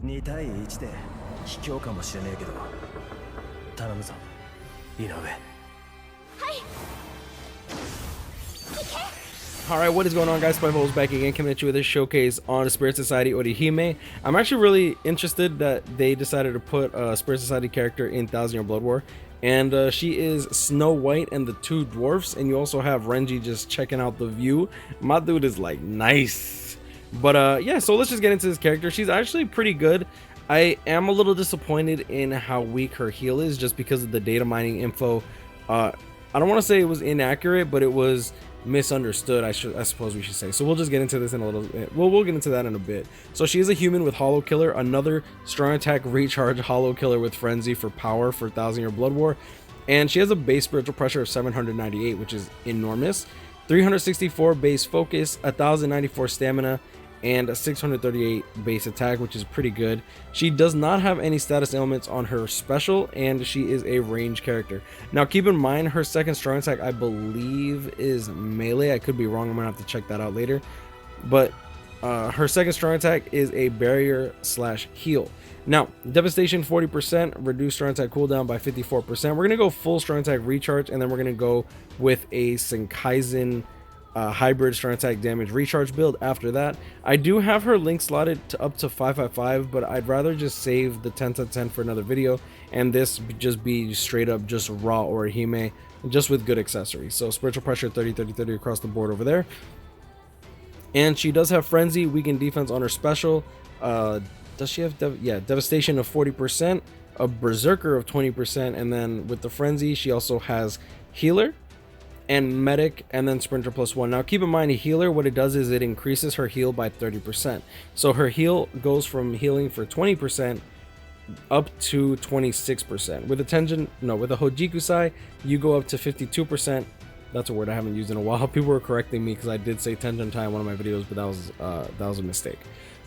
2対1で卑怯かもしれねえけど頼むぞ井上。 Alright, what is going on, guys? Spiteful back again, coming at you with a showcase on Spirit Society Orihime. I'm actually really interested that they decided to put a Spirit Society character in 1000-Year Blood War. And she is Snow White and the two dwarfs, and you also have Renji just checking out the view. My dude is like nice. But yeah, so let's just get into this character. She's actually pretty good. I am a little disappointed in how weak her heal is just because of the data mining info. I don't want to say it was inaccurate, but it was misunderstood, I suppose we should say. So we'll just get into this in a little bit. We'll get into that in a bit. So she is a human with Hollow Killer, another strong attack recharge Hollow Killer with Frenzy for power for 1000-Year Blood War, and she has a base spiritual pressure of 798, which is enormous, 364 base focus, 1094 stamina, and a 638 base attack, which is pretty good. She does not have any status elements on her special, and she is a range character. Now keep in mind, her second strong attack I believe is melee. I could be wrong, I'm gonna have to check that out later. But her second strong attack is a barrier slash heal. Now devastation 40%, reduced strong attack cooldown by 54%. We're gonna go full strong attack recharge, and then we're gonna go with a Senkaizen hybrid strong attack damage recharge build after that. I do have her link slotted to up to 555, but I'd rather just save the 10/10 for another video, and this just be straight up just raw Orihime, just with good accessories. So spiritual pressure 30 30 30 across the board over there. And she does have frenzy, weakened defense on her special. Does she have devastation of 40%, a berserker of 20%, and then with the frenzy she also has healer and medic, and then sprinter +1. Now keep in mind, a healer, what it does is it increases her heal by 30%. So her heal goes from healing for 20% up to 26%. With a Tenjin, no, with a Hojikusai, you go up to 52%. That's a word I haven't used in a while. People were correcting me because I did say Tenjin Tai in one of my videos, but that was a mistake.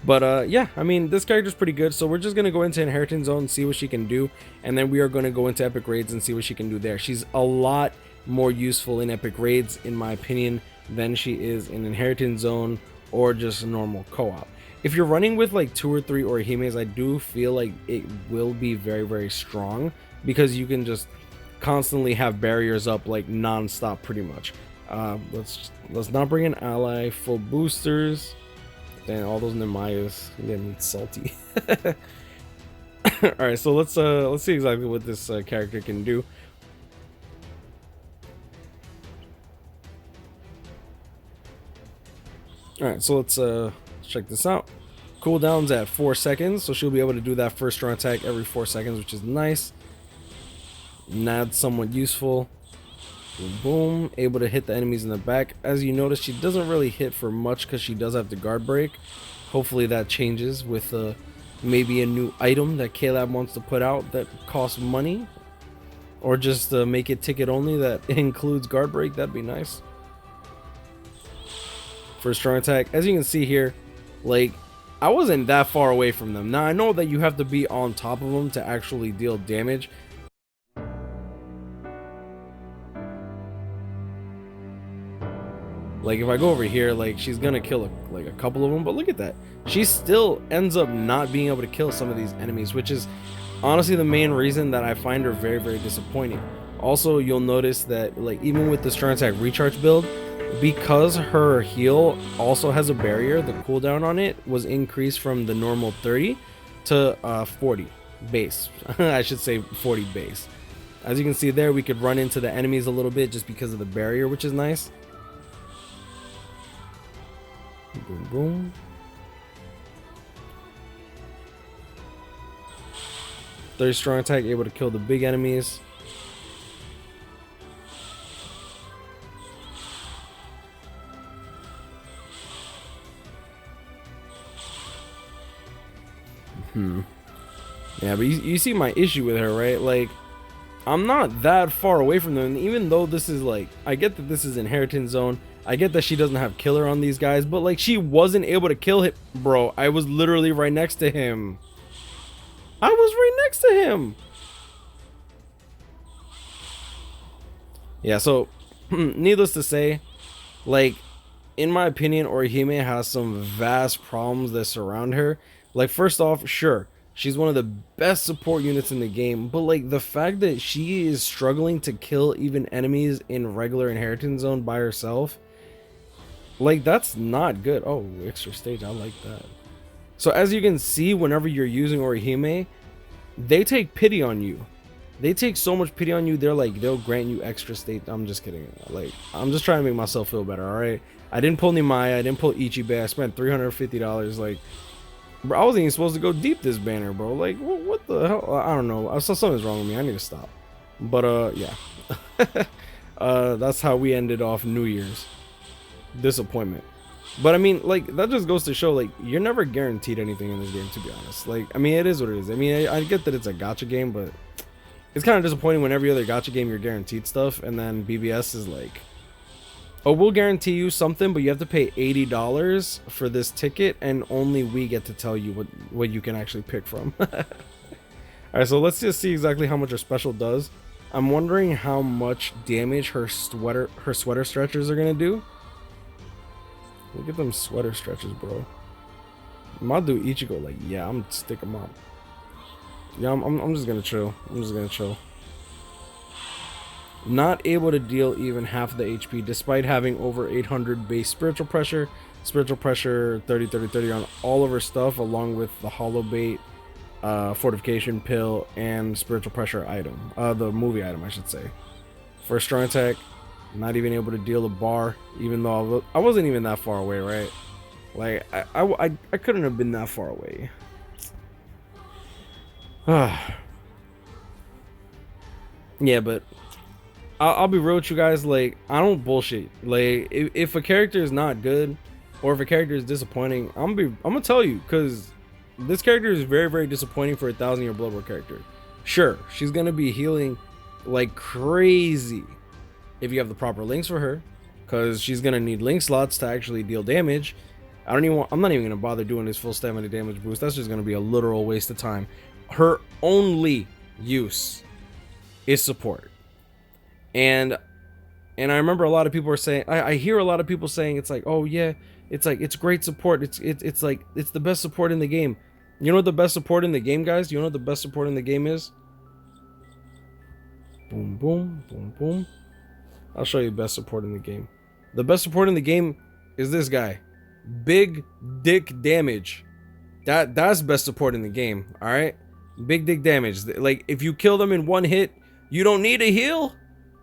But yeah, I mean, this character's pretty good. So we're just gonna go into Inheritance Zone, see what she can do, and then we are going to go into Epic Raids and see what she can do there. She's a lot more useful in Epic Raids, in my opinion, than she is in Inheritance Zone or just normal co-op. If you're running with like 2 or 3 Orihimes, I do feel like it will be very, very strong, because you can just constantly have barriers up like non-stop pretty much. Let's not bring an ally, full boosters. Dang, all those Nemayas getting salty. All right, so let's see exactly what this character can do. Alright, so let's check this out. Cooldown's at 4 seconds, so she'll be able to do that first strong attack every 4 seconds, which is nice. And that's somewhat useful. Boom, boom. Able to hit the enemies in the back. As you notice, she doesn't really hit for much because she does have the guard break. Hopefully that changes with maybe a new item that K-Lab wants to put out that costs money. Or just make it ticket only that includes guard break. That'd be nice. For a strong attack, as you can see here, like, I wasn't that far away from them. Now I know that you have to be on top of them to actually deal damage. Like if I go over here, like she's gonna kill a couple of them, but look at that, she still ends up not being able to kill some of these enemies, which is honestly the main reason that I find her very, very disappointing. Also, you'll notice that like even with the strong attack recharge build, because her heal also has a barrier, the cooldown on it was increased from the normal 30 to 40 base. I should say 40 base. As you can see there, we could run into the enemies a little bit just because of the barrier, which is nice. Boom, boom. Third strong attack, able to kill the big enemies. Yeah, but you see my issue with her, right? Like, I'm not that far away from them, and even though this is like, I get that this is Inheritance Zone, I get that she doesn't have killer on these guys, but like she wasn't able to kill him, bro. I was literally right next to him. I was right next to him. Yeah, so needless to say, like, in my opinion, Orihime has some vast problems that surround her. Like, first off, sure, she's one of the best support units in the game, but like the fact that she is struggling to kill even enemies in regular inheritance zone by herself, like that's not good. Oh, extra stage, I like that. So as you can see, whenever you're using Orihime, they take pity on you. They take so much pity on you. They're like, they'll grant you extra state. I'm just kidding. Like, I'm just trying to make myself feel better. All right. I didn't pull Nimaya. I didn't pull Ichibe. I spent $350. Like, bro, I wasn't even supposed to go deep this banner, bro. Like, what the hell? I don't know. I saw something's wrong with me. I need to stop. But yeah. That's how we ended off New Year's. Disappointment. But I mean, like, that just goes to show, like, you're never guaranteed anything in this game, to be honest. Like, I mean, it is what it is. I mean, I get that it's a gacha game, but it's kind of disappointing when every other gacha game you're guaranteed stuff, and then BBS is like, oh, we'll guarantee you something, but you have to pay $80 for this ticket, and only we get to tell you what you can actually pick from. Alright, so let's just see exactly how much her special does. I'm wondering how much damage her sweater stretchers are gonna do. Look at them sweater stretchers, bro. I'll do Ichigo, like, yeah, I'm gonna stick them up. Yeah, I'm just gonna chill. I'm just gonna chill. Not able to deal even half the HP despite having over 800 base spiritual pressure 30 on all of her stuff, along with the hollow bait, fortification pill, and spiritual pressure item, the movie item, I should say. First strong attack, not even able to deal a bar, even though I wasn't even that far away, right? Like, I couldn't have been that far away. Yeah, but I'll be real with you guys. Like, I don't bullshit. Like, if a character is not good, or if a character is disappointing, I'm gonna tell you, because this character is very, very disappointing for a 1,000-year Blood War character. Sure, she's gonna be healing like crazy if you have the proper links for her, because she's gonna need link slots to actually deal damage. I'm not even gonna bother doing this full stamina damage boost. That's just gonna be a literal waste of time. Her only use is support. And I remember a lot of people are saying, I hear a lot of people saying, it's like, oh yeah, it's like, it's great support, it's like, it's the best support in the game. You know what the best support in the game, guys? You know what the best support in the game is? Boom, boom, boom, boom. I'll show you best support in the game. The best support in the game is this guy. Big dick damage. That's best support in the game, alright? Big dick damage. Like, if you kill them in one hit, you don't need a heal.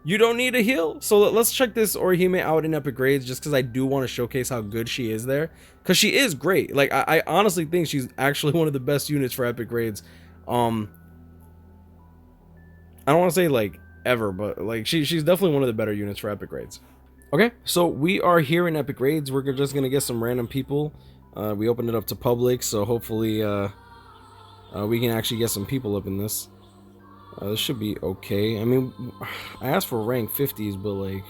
You don't need a heal. So let's check this Orihime out in epic grades, just because I do want to showcase how good she is there, because she is great. Like, I honestly think she's actually one of the best units for epic grades. I don't want to say like ever, but like she's definitely one of the better units for epic grades. Okay, so we are here in epic grades. We're just gonna get some random people. We opened it up to public, so hopefully we can actually get some people up in this. This should be okay. I mean, I asked for rank 50s, but like,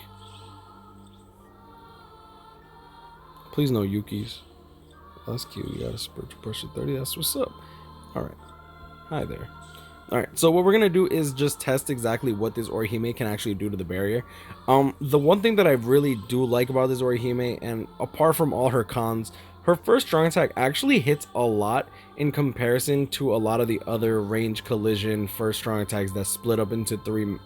please no Yukis. That's cute. You got a spiritual pressure 30. That's what's up. All right. Hi there. All right. So what we're gonna do is just test exactly what this Orihime can actually do to the barrier. The one thing that I really do like about this Orihime, and apart from all her cons, her first strong attack actually hits a lot in comparison to a lot of the other range collision first strong attacks that split up into 3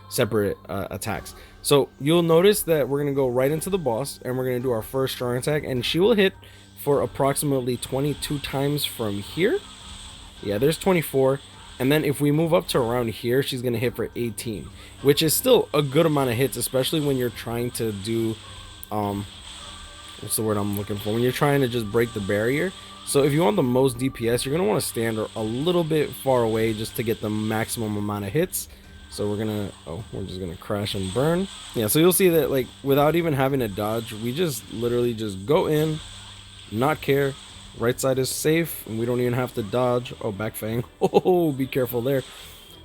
separate attacks. So you'll notice that we're gonna go right into the boss, and we're gonna do our first strong attack, and she will hit for approximately 22 times from here. Yeah, there's 24. And then if we move up to around here, she's gonna hit for 18, which is still a good amount of hits, especially when you're trying to do what's the word I'm looking for, when you're trying to just break the barrier. So if you want the most DPS, you're gonna want to stand a little bit far away just to get the maximum amount of hits. So we're just gonna crash and burn. Yeah, so you'll see that, like, without even having to dodge, we just literally just go in, not care. Right side is safe, and we don't even have to dodge. Oh, back fang. Oh, be careful there.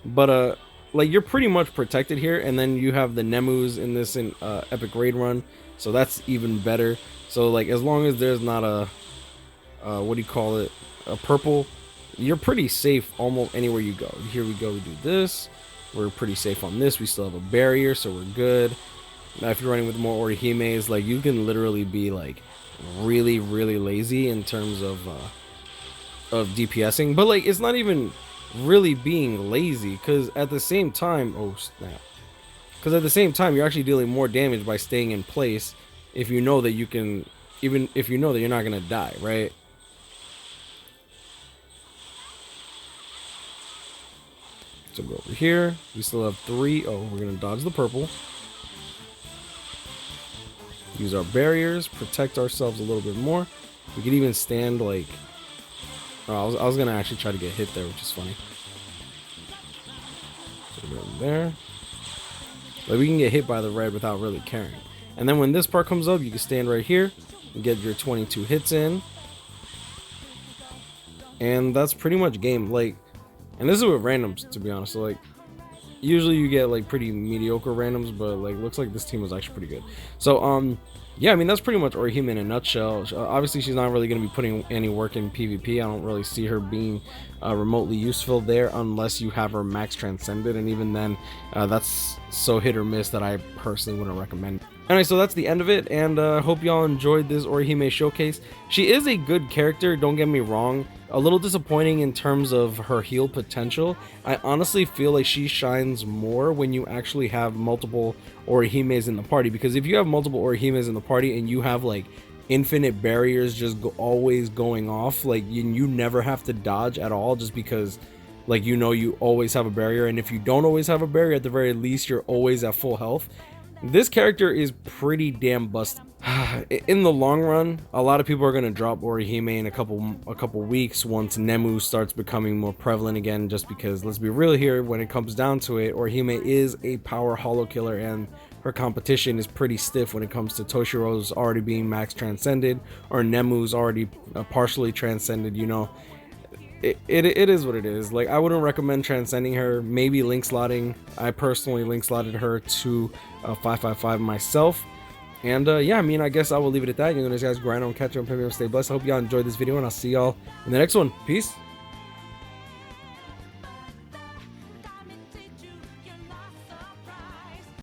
But like, you're pretty much protected here, and then you have the Nemus in this epic raid run, so that's even better. So like, as long as there's not a what do you call it, a purple, you're pretty safe almost anywhere you go. Here we go, we do this, we're pretty safe on this. We still have a barrier, so we're good. Now if you're running with more Orihimes, like, you can literally be like really, really lazy in terms of of DPSing, but like it's not even really being lazy, because at the same time, oh snap, because at the same time you're actually dealing more damage by staying in place if you know that you can, even if you know that you're not gonna die, right? So go over here. We still have 3. Oh, we're gonna dodge the purple. Use our barriers, protect ourselves a little bit more. We could even stand like, oh, I was gonna actually try to get hit there, which is funny. So go there. Like we can get hit by the red without really caring. And then when this part comes up, you can stand right here and get your 22 hits in. And that's pretty much game. Like, and this is with randoms, to be honest. So like, usually you get like pretty mediocre randoms, but like looks like this team was actually pretty good. So yeah, I mean that's pretty much Orihime in a nutshell. Obviously she's not really going to be putting any work in PvP. I don't really see her being remotely useful there unless you have her max transcended, and even then that's so hit or miss that I personally wouldn't recommend. Anyway, so that's the end of it, and hope y'all enjoyed this Orihime showcase. She is a good character, don't get me wrong. A little disappointing in terms of her heal potential. I honestly feel like she shines more when you actually have multiple Orihimes in the party, because if you have multiple Orihimes in the party and you have like infinite barriers just always going off, like you never have to dodge at all, just because like you know you always have a barrier, and if you don't always have a barrier, at the very least you're always at full health. This character is pretty damn busted. In the long run, a lot of people are going to drop Orihime in a couple weeks once Nemu starts becoming more prevalent again, just because, let's be real here, when it comes down to it, Orihime is a power holo killer, and her competition is pretty stiff when it comes to Toshiro's already being max transcended or Nemu's already partially transcended. You know, it is what it is. Like, I wouldn't recommend transcending her. Maybe link slotting. I personally link slotted her to 555 myself. And yeah, I mean, I guys I will leave it at that. You know, guys, grind on, catch up, stay blessed. I hope y'all enjoyed this video, and I'll see y'all in the next one. Peace.